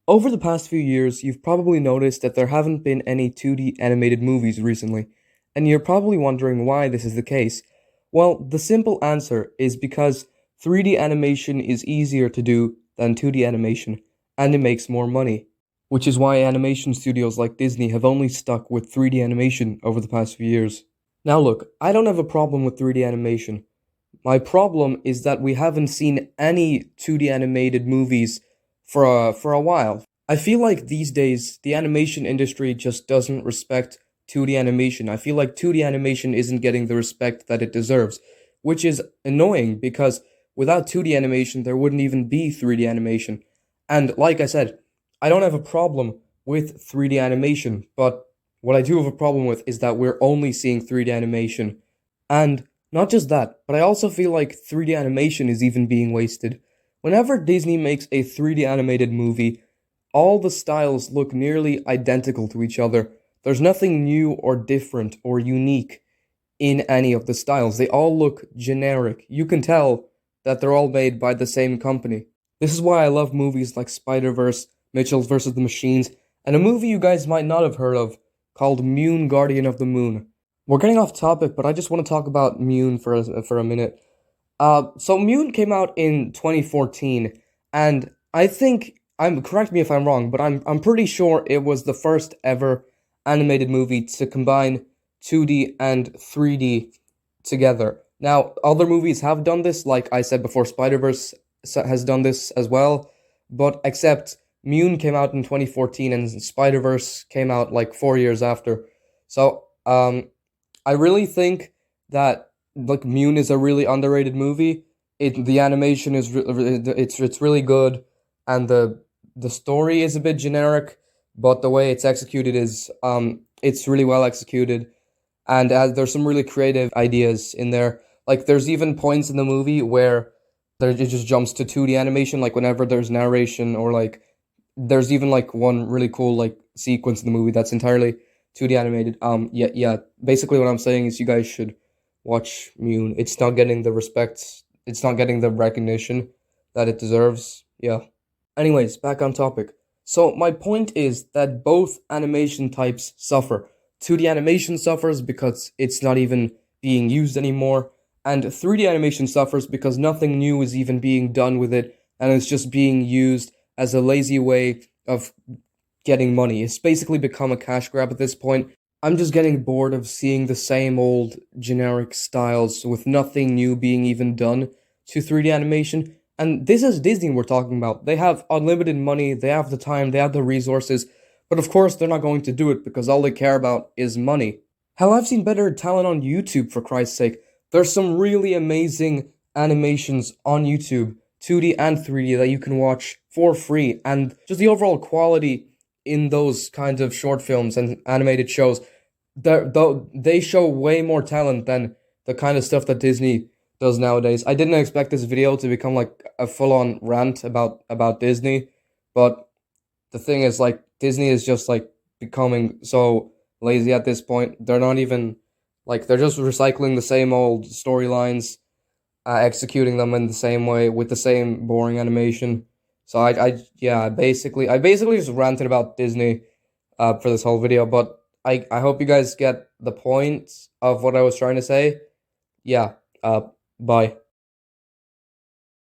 Over the past few years, you've probably noticed that there haven't been any 2D animated movies recently, and you're probably wondering why this is the case. Well, the simple answer is because 3D animation is easier to do than 2D animation, and it makes more money, which is why animation studios like Disney have only stuck with 3D animation over the past few years. Now, look, I don't have a problem with 3D animation. My problem is that we haven't seen any 2D animated movies for a while. I feel like these days the animation industry just doesn't respect 2D animation. I feel like 2D animation isn't getting the respect that it deserves, which is annoying because without 2D animation there wouldn't even be 3D animation. And like I said, I don't have a problem with 3D animation, but what I do have a problem with is that we're only seeing 3D animation. And not just that, but I also feel like 3D animation is even being wasted. Whenever Disney makes a 3D animated movie, all the styles look nearly identical to each other. There's nothing new or different or unique in any of the styles. They all look generic. You can tell that they're all made by the same company. This is why I love movies like Spider-Verse, Mitchell vs. the Machines, and a movie you guys might not have heard of called Mune Guardian of the Moon. We're getting off topic, but I just want to talk about Mune for a minute. So Mune came out in 2014, and I think correct me if I'm wrong, but I'm pretty sure it was the first ever animated movie to combine 2D and 3D together. Now, other movies have done this, like I said before, Spider-Verse has done this as well, but except Mune came out in 2014 and Spider-Verse came out like 4 years after. So, I really think that like Mune is a really underrated movie. The animation is it's really good, and the story is a bit generic, but the way it's executed is it's really well executed, and there's some really creative ideas in there. Like there's even points in the movie where it just jumps to 2D animation, like whenever there's narration or like there's even like one really cool like sequence in the movie that's entirely 2D animated. Yeah. Basically, what I'm saying is you guys should watch Mune. It's not getting the respect. It's not getting the recognition that it deserves. Yeah. Anyways, back on topic. So my point is that both animation types suffer. 2D animation suffers because it's not even being used anymore, and 3D animation suffers because nothing new is even being done with it, and it's just being used as a lazy way of getting money. It's basically become a cash grab at this point. I'm just getting bored of seeing the same old generic styles with nothing new being even done to 3D animation. And this is Disney we're talking about. They have unlimited money, they have the time, they have the resources, but of course they're not going to do it because all they care about is money. Hell, I've seen better talent on YouTube, for Christ's sake. There's some really amazing animations on YouTube, 2D and 3D, that you can watch for free, and just the overall quality in those kinds of short films and animated shows, they show way more talent than the kind of stuff that Disney does nowadays. I didn't expect this video to become like a full-on rant about Disney, but the thing is, like, Disney is just like becoming so lazy at this point. They're not even like they're just recycling the same old storylines, executing them in the same way with the same boring animation. So I basically just ranted about Disney for this whole video, but I hope you guys get the point of what I was trying to say. Yeah, bye.